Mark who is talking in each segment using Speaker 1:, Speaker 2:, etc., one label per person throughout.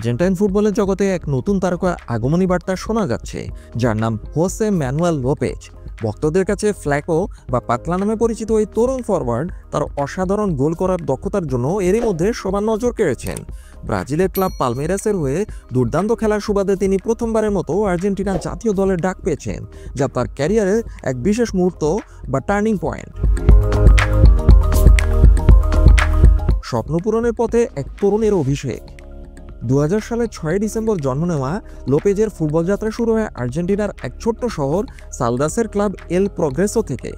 Speaker 1: Argentine ফুটবলের জগতে এক নতুন তারকার আগমনী বার্তা শোনা যাচ্ছে, যার নাম হোসে ম্যানুয়েল লোপেজ। ভক্তদের কাছে ফ্ল্যাকো বা পাতলা নামে পরিচিত এই তরুণ ফরওয়ার্ড তার অসাধারণ গোল করার দক্ষতার জন্য এরই মধ্যে সবার নজর কেড়েছেন। ব্রাজিলের ক্লাব পালমেরাসের হয়ে দুর্দান্ত খেলার সুবাদে তিনি প্রথমবারের মতো আর্জেন্টিনা জাতীয় দলের ডাক পেয়েছেন, যা তার ক্যারিয়ারের এক বিশেষ মুহূর্ত বা টার্নিং পয়েন্ট। স্বপ্ন পূরণের পথে এক তরুণের অভিষেক। 2000 সালের 6 ডিসেম্বর জন্ম নেওয়া লোপেজের ফুটবল যাত্রা শুরু হয় আর্জেন্টিনার এক ছোট্ট শহর সালদাসের ক্লাব এল প্রগ্রেসো থেকে।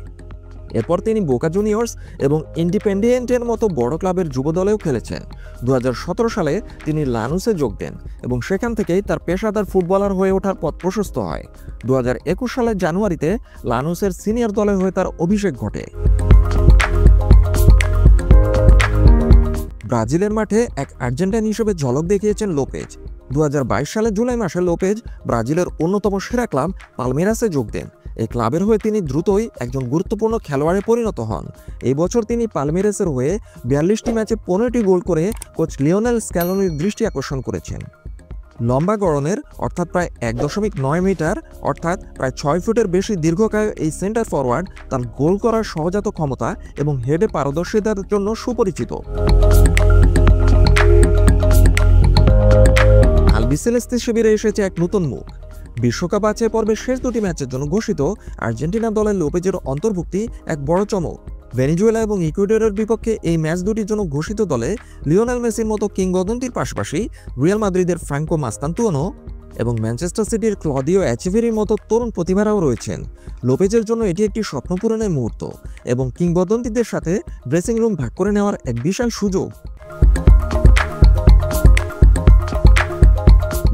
Speaker 1: এরপর তিনি বোকা জুনিয়র্স এবং ইন্ডিপেন্ডিয়েন্টের মতো বড় ক্লাবের যুব দলেও খেলেছেন। 2017 সালে তিনি লানুসে যোগ দেন এবং সেখান থেকেই তার পেশাদার ফুটবলার হয়ে ওঠার পথ প্রশস্ত হয়। 2021 সালের জানুয়ারিতে লানুসের সিনিয়র দলে হয়ে তার অভিষেক ঘটে। ব্রাজিলের মাঠে এক আর্জেন্টাইন হিসেবে ঝলক দেখিয়েছেন লোপেজ। 2022 সালের জুলাই মাসে লোপেজ ব্রাজিলের অন্যতম সেরা ক্লাব পালমেরাসে যোগ দেন। এই ক্লাবের হয়ে তিনি দ্রুতই একজন গুরুত্বপূর্ণ খেলোয়াড়ে পরিণত হন। এই বছর তিনি পালমেরাসের হয়ে 42টি ম্যাচে 15টি গোল করে কোচ লিওনেল স্ক্যালোনির দৃষ্টি আকর্ষণ করেছেন। লম্বা গড়নের অর্থাৎ প্রায় 1.9 মিটার অর্থাৎ প্রায় 6 ফুটের বেশি দীর্ঘকায় এই সেন্টার ফরওয়ার্ড তার গোল করার সহজাত ক্ষমতা এবং হেডে পারদর্শিতার জন্য সুপরিচিত। আলবিসেলেস্তে শিবিরে এসেছে এক নতুন মুখ। বিশ্বকাপ বাছাই পর্বের শেষ দুটি ম্যাচের জন্য ঘোষিত আর্জেন্টিনা দলের লোপেজের অন্তর্ভুক্তি এক বড় চমক। ভেনেজুয়েলা এবং ইকুয়েডরের বিপক্ষে এই ম্যাচ দুটির জন্য ঘোষিত দলে লিওনেল মেসির মতো কিংবদন্তির পাশাপাশি রিয়াল মাদ্রিদের ফ্রাঙ্কো মাস্তান্তুয়ানো এবং ম্যানচেস্টার সিটির ক্লদিও অ্যাচিভেরির মতো তরুণ প্রতিভারাও রয়েছেন। লোপেজের জন্য এটি একটি স্বপ্ন পূরণের মুহূর্ত এবং কিংবদন্তিদের সাথে ড্রেসিং রুম ভাগ করে নেওয়ার এক বিশাল সুযোগ।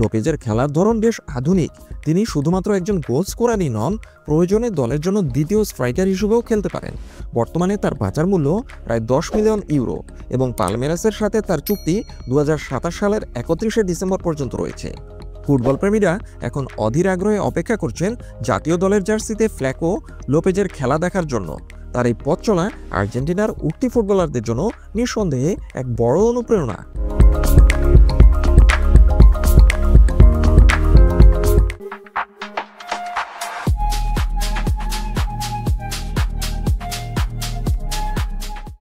Speaker 1: লোপেজের খেলার ধরন বেশ আধুনিক। তিনি শুধুমাত্র একজন গোল স্কোরারই নন, প্রয়োজনে দলের জন্য দ্বিতীয় স্ট্রাইকার হিসেবেও খেলতে পারেন। বর্তমানে তার বাজার মূল্য প্রায় 10 মিলিয়ন ইউরো এবং পালমেরাসের সাথে তার চুক্তি 2027 সালের 31শে ডিসেম্বর পর্যন্ত রয়েছে। ফুটবল প্রেমীরা এখন অধীর আগ্রহে অপেক্ষা করছেন জাতীয় দলের জার্সিতে ফ্ল্যাকো লোপেজের খেলা দেখার জন্য। তার এই পথ চলা আর্জেন্টিনার উঠতি ফুটবলারদের জন্য নিঃসন্দেহে এক বড় অনুপ্রেরণা।